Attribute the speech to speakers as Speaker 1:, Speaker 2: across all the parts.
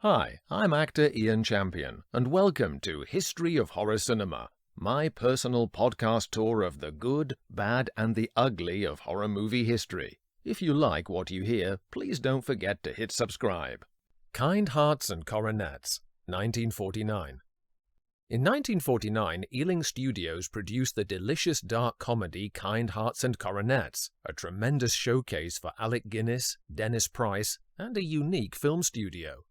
Speaker 1: Hi, I'm actor Ian Champion, and welcome to History of Horror Cinema, my personal podcast tour of the good, bad, and the ugly of horror movie history. If you like what you hear, please don't forget to hit subscribe. Kind Hearts and Coronets, 1949. In 1949, Ealing Studios produced the delicious dark comedy Kind Hearts and Coronets, a tremendous showcase for Alec Guiness, Dennis Price, and a unique film studio.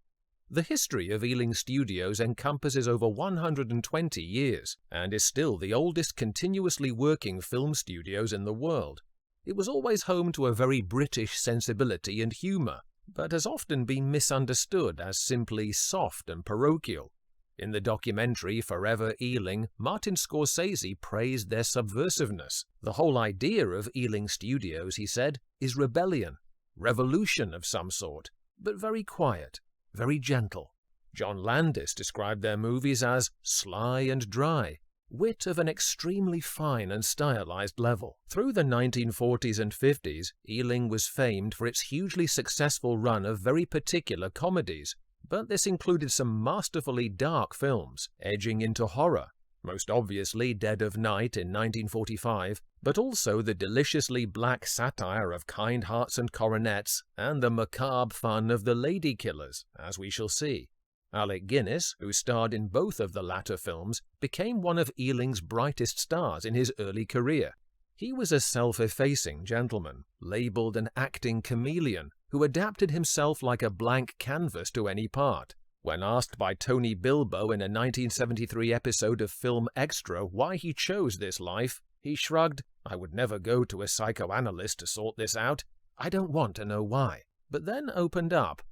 Speaker 1: The history of Ealing Studios encompasses over 120 years and is still the oldest continuously working film studios in the world. It was always home to a very British sensibility and humour, but has often been misunderstood as simply soft and parochial. In the documentary Forever Ealing, Martin Scorsese praised their subversiveness. The whole idea of Ealing Studios, he said, is rebellion, revolution of some sort, but very quiet. Very gentle. John Landis described their movies as sly and dry, wit of an extremely fine and stylized level. Through the 1940s and 50s, Ealing was famed for its hugely successful run of very particular comedies, but this included some masterfully dark films, edging into horror, most obviously Dead of Night in 1945, but also the deliciously black satire of Kind Hearts and Coronets and the macabre fun of The Lady Killers, as we shall see. Alec Guiness, who starred in both of the latter films, became one of Ealing's brightest stars in his early career. He was a self-effacing gentleman, labelled an acting chameleon, who adapted himself like a blank canvas to any part. When asked by Tony Bilbo in a 1973 episode of Film Extra why he chose this life, he shrugged, "I would never go to a psychoanalyst to sort this out. I don't want to know why." But then opened up.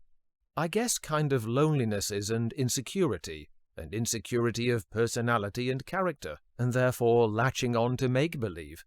Speaker 1: I guess kind of lonelinesses and insecurity of personality and character, and therefore latching on to make-believe.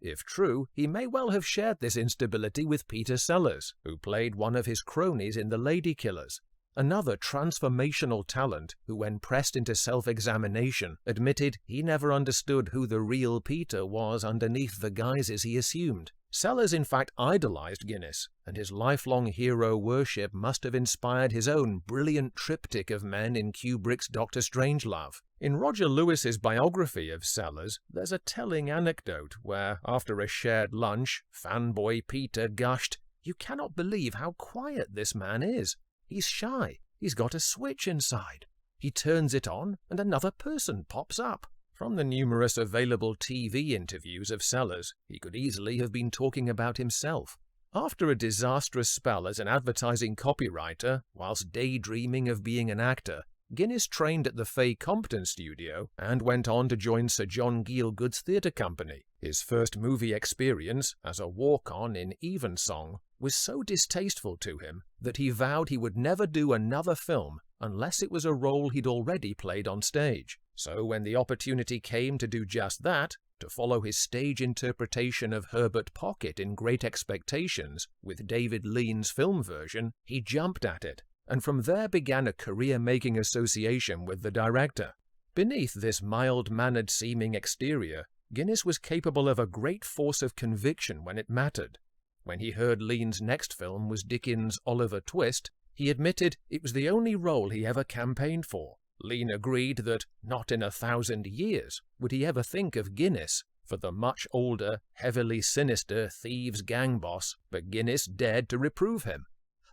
Speaker 1: If true, he may well have shared this instability with Peter Sellers, who played one of his cronies in The Lady Killers. Another transformational talent who, when pressed into self-examination, admitted he never understood who the real Peter was underneath the guises he assumed. Sellers in fact idolized Guiness, and his lifelong hero worship must have inspired his own brilliant triptych of men in Kubrick's Dr. Strangelove. In Roger Lewis's biography of Sellers, there's a telling anecdote where, after a shared lunch, fanboy Peter gushed, "You cannot believe how quiet this man is. He's shy. He's got a switch inside. He turns it on and another person pops up." From the numerous available TV interviews of Sellers, he could easily have been talking about himself. After a disastrous spell as an advertising copywriter, whilst daydreaming of being an actor, Guiness trained at the Fay Compton studio and went on to join Sir John Gielgud's theatre company. His first movie experience, as a walk-on in Evensong, was so distasteful to him that he vowed he would never do another film unless it was a role he'd already played on stage. So when the opportunity came to do just that, to follow his stage interpretation of Herbert Pocket in Great Expectations with David Lean's film version, he jumped at it, and from there began a career-making association with the director. Beneath this mild-mannered seeming exterior, Guiness was capable of a great force of conviction when it mattered. When he heard Lean's next film was Dickens' Oliver Twist, he admitted it was the only role he ever campaigned for. Lean agreed that not in 1,000 years would he ever think of Guiness for the much older, heavily sinister thieves' gang boss, but Guiness dared to reprove him.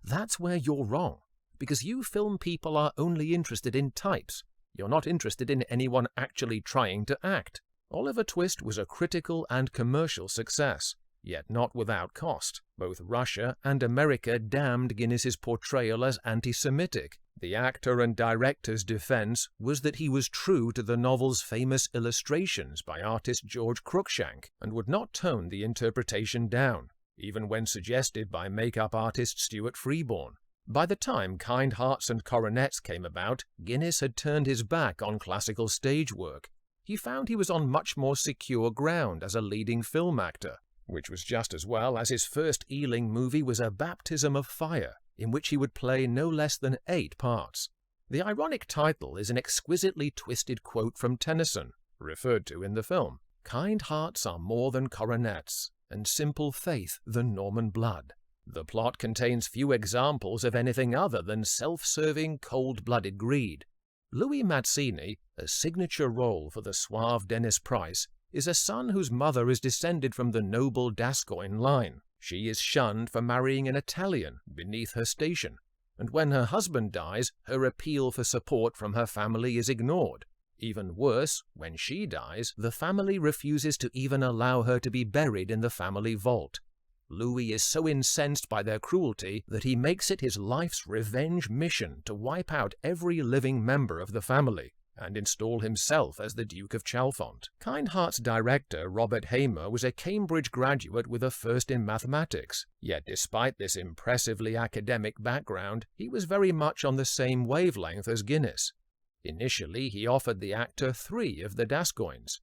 Speaker 1: "That's where you're wrong, because you film people are only interested in types. You're not interested in anyone actually trying to act." Oliver Twist was a critical and commercial success, yet not without cost. Both Russia and America damned Guinness's portrayal as anti-Semitic. The actor and director's defense was that he was true to the novel's famous illustrations by artist George Cruikshank and would not tone the interpretation down, even when suggested by makeup artist Stuart Freeborn. By the time Kind Hearts and Coronets came about, Guiness had turned his back on classical stage work. He found he was on much more secure ground as a leading film actor, which was just as well, as his first Ealing movie was a baptism of fire, in which he would play no less than 8 parts. The ironic title is an exquisitely twisted quote from Tennyson, referred to in the film. "Kind hearts are more than coronets, and simple faith than Norman blood." The plot contains few examples of anything other than self-serving, cold-blooded greed. Louis Mazzini, a signature role for the suave Dennis Price, is a son whose mother is descended from the noble Gascoigne line. She is shunned for marrying an Italian beneath her station, and when her husband dies, her appeal for support from her family is ignored. Even worse, when she dies, the family refuses to even allow her to be buried in the family vault. Louis is so incensed by their cruelty that he makes it his life's revenge mission to wipe out every living member of the family and install himself as the Duke of Chalfont. Kind Hearts director Robert Hamer was a Cambridge graduate with a first in mathematics, yet despite this impressively academic background, he was very much on the same wavelength as Guinness. Initially, he offered the actor 3 of the Gascoignes.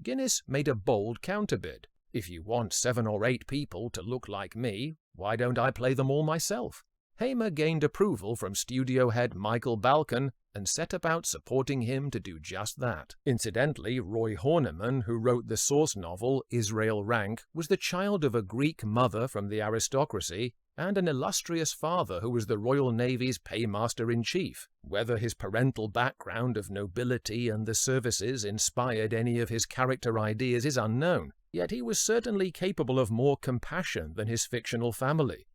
Speaker 1: Guinness made a bold counterbid. If you want 7 or 8 people to look like me, why don't I play them all myself? Hamer gained approval from studio head Michael Balcon and set about supporting him to do just that. Incidentally, Roy Horniman, who wrote the source novel Israel Rank, was the child of a Greek mother from the aristocracy and an illustrious father who was the Royal Navy's paymaster-in-chief. Whether his parental background of nobility and the services inspired any of his character ideas is unknown, yet he was certainly capable of more compassion than his fictional family.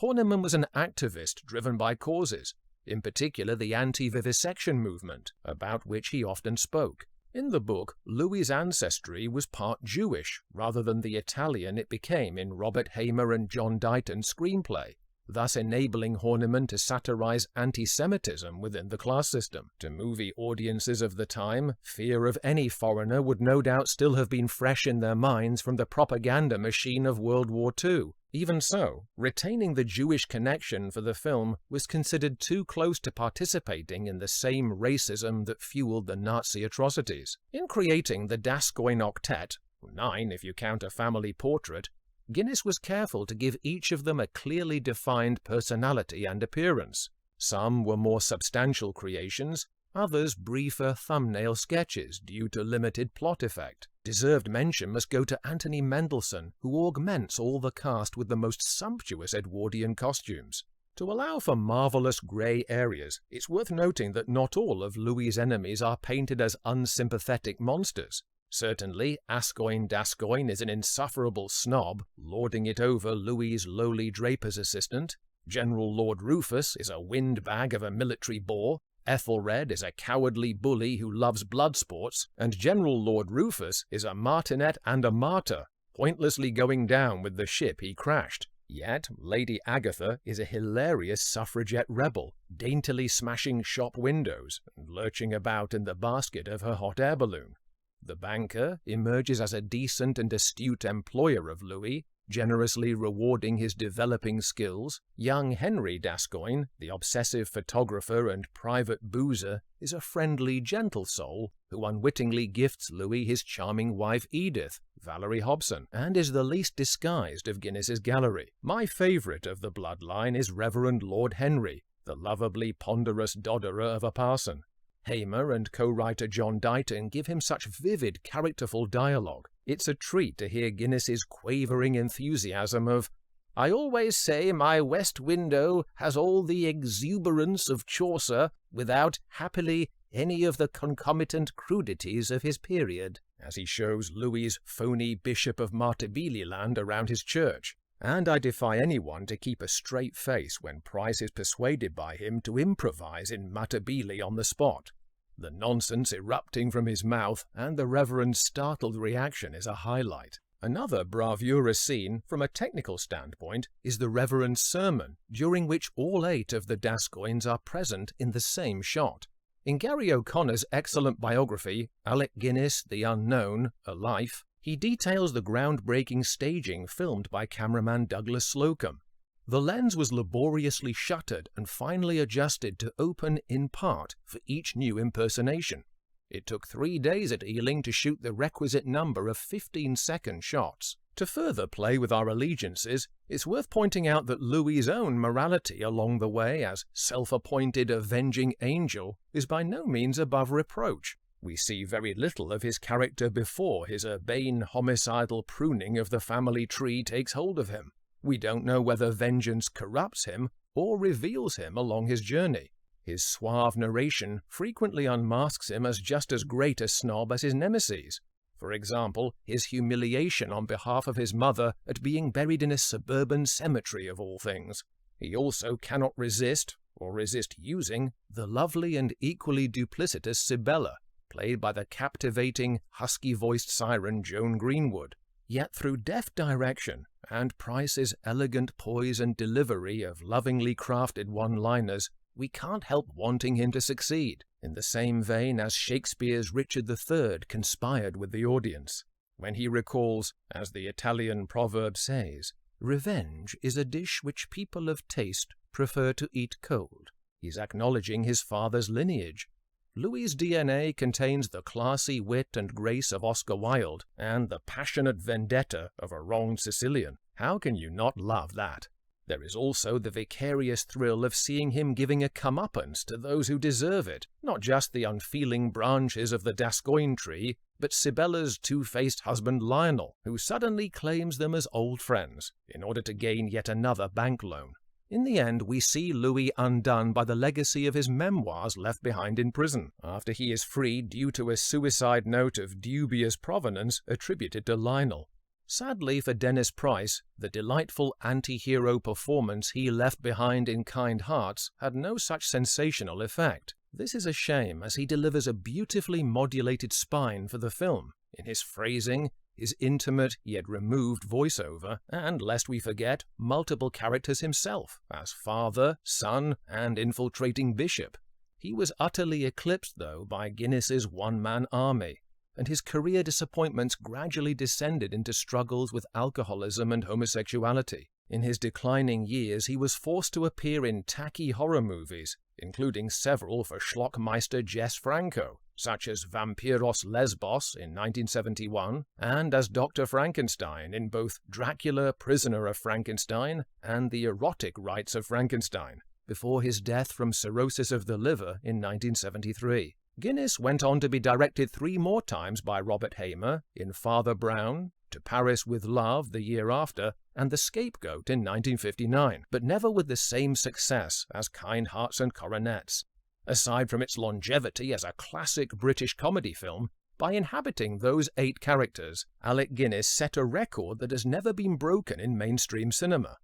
Speaker 1: Horniman was an activist driven by causes, in particular the anti-vivisection movement, about which he often spoke. In the book, Louis's ancestry was part Jewish, rather than the Italian it became in Robert Hamer and John Dighton's screenplay, thus enabling Horniman to satirize anti-Semitism within the class system. To movie audiences of the time, fear of any foreigner would no doubt still have been fresh in their minds from the propaganda machine of World War II. Even so, retaining the Jewish connection for the film was considered too close to participating in the same racism that fueled the Nazi atrocities. In creating the Gascoigne Octet, 9 if you count a family portrait, Guinness was careful to give each of them a clearly defined personality and appearance. Some were more substantial creations, others briefer thumbnail sketches due to limited plot effect. Deserved mention must go to Anthony Mendelssohn, who augments all the cast with the most sumptuous Edwardian costumes. To allow for marvelous grey areas, it's worth noting that not all of Louis's enemies are painted as unsympathetic monsters. Certainly, Ascoigne Gascoigne is an insufferable snob, lording it over Louis's lowly draper's assistant. General Lord Rufus is a windbag of a military bore. Ethelred is a cowardly bully who loves blood sports, and General Lord Rufus is a martinet and a martyr, pointlessly going down with the ship he crashed. Yet, Lady Agatha is a hilarious suffragette rebel, daintily smashing shop windows and lurching about in the basket of her hot air balloon. The banker emerges as a decent and astute employer of Louis, generously rewarding his developing skills. Young Henry Gascoigne, the obsessive photographer and private boozer, is a friendly, gentle soul who unwittingly gifts Louis his charming wife Edith, Valerie Hobson, and is the least disguised of Guinness's gallery. My favourite of the bloodline is Reverend Lord Henry, the lovably ponderous dodderer of a parson. Hamer and co-writer John Dighton give him such vivid, characterful dialogue. It's a treat to hear Guinness's quavering enthusiasm of, "I always say my west window has all the exuberance of Chaucer without, happily, any of the concomitant crudities of his period," as he shows Louis's phony Bishop of Martebeleland around his church. And I defy anyone to keep a straight face when Price is persuaded by him to improvise in Matabele on the spot. The nonsense erupting from his mouth and the Reverend's startled reaction is a highlight. Another bravura scene, from a technical standpoint, is the Reverend's sermon, during which all 8 of the Gascoignes are present in the same shot. In Gary O'Connor's excellent biography, Alec Guiness, the Unknown, A Life, he details the groundbreaking staging filmed by cameraman Douglas Slocum. The lens was laboriously shuttered and finally adjusted to open in part for each new impersonation. It took 3 days at Ealing to shoot the requisite number of 15-second shots. To further play with our allegiances, it's worth pointing out that Louis's own morality along the way as self-appointed avenging angel is by no means above reproach. We see very little of his character before his urbane homicidal pruning of the family tree takes hold of him. We don't know whether vengeance corrupts him or reveals him along his journey. His suave narration frequently unmasks him as just as great a snob as his nemeses. For example, his humiliation on behalf of his mother at being buried in a suburban cemetery of all things. He also cannot resist, or resist using, the lovely and equally duplicitous Sibella, played by the captivating, husky-voiced siren Joan Greenwood. Yet through deft direction and Price's elegant poise and delivery of lovingly crafted one-liners, we can't help wanting him to succeed, in the same vein as Shakespeare's Richard III conspired with the audience. When he recalls, as the Italian proverb says, "Revenge is a dish which people of taste prefer to eat cold," he's acknowledging his father's lineage. Louis's DNA contains the classy wit and grace of Oscar Wilde and the passionate vendetta of a wronged Sicilian. How can you not love that? There is also the vicarious thrill of seeing him giving a comeuppance to those who deserve it, not just the unfeeling branches of the Gascoigne tree, but Sibella's two-faced husband Lionel, who suddenly claims them as old friends in order to gain yet another bank loan. In the end, we see Louis undone by the legacy of his memoirs left behind in prison, after he is freed due to a suicide note of dubious provenance attributed to Lionel. Sadly for Dennis Price, the delightful anti-hero performance he left behind in Kind Hearts had no such sensational effect. This is a shame, as he delivers a beautifully modulated spine for the film, in his phrasing, his intimate yet removed voiceover, and, lest we forget, multiple characters himself, as father, son, and infiltrating bishop. He was utterly eclipsed, though, by Guinness's one-man army, and his career disappointments gradually descended into struggles with alcoholism and homosexuality. In his declining years, he was forced to appear in tacky horror movies, including several for schlockmeister Jess Franco, such as Vampiros Lesbos in 1971, and as Dr. Frankenstein in both Dracula, Prisoner of Frankenstein, and The Erotic Rites of Frankenstein, before his death from cirrhosis of the liver in 1973. Guinness went on to be directed 3 more times by Robert Hamer, in Father Brown, To Paris with Love the year after, and The Scapegoat in 1959, but never with the same success as Kind Hearts and Coronets. Aside from its longevity as a classic British comedy film, by inhabiting those 8 characters, Alec Guinness set a record that has never been broken in mainstream cinema.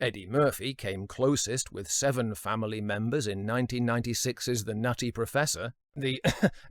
Speaker 1: Eddie Murphy came closest with 7 family members in 1996's The Nutty Professor. The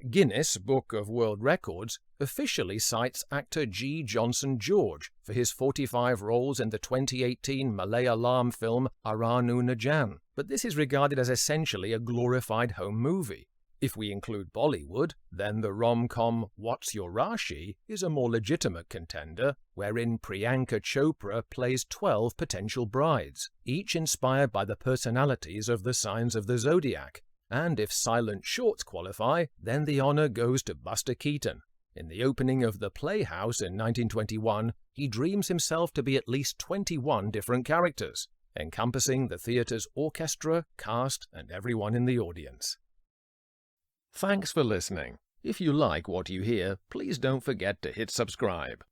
Speaker 1: Guinness Book of World Records officially cites actor G. Johnson George for his 45 roles in the 2018 Malayalam film Aranu Najan, but this is regarded as essentially a glorified home movie. If we include Bollywood, then the rom-com What's Your Rashi is a more legitimate contender, wherein Priyanka Chopra plays 12 potential brides, each inspired by the personalities of the signs of the zodiac. And if silent shorts qualify, then the honor goes to Buster Keaton. In the opening of The Playhouse in 1921, he dreams himself to be at least 21 different characters, encompassing the theater's orchestra, cast, and everyone in the audience. Thanks for listening. If you like what you hear, please don't forget to hit subscribe.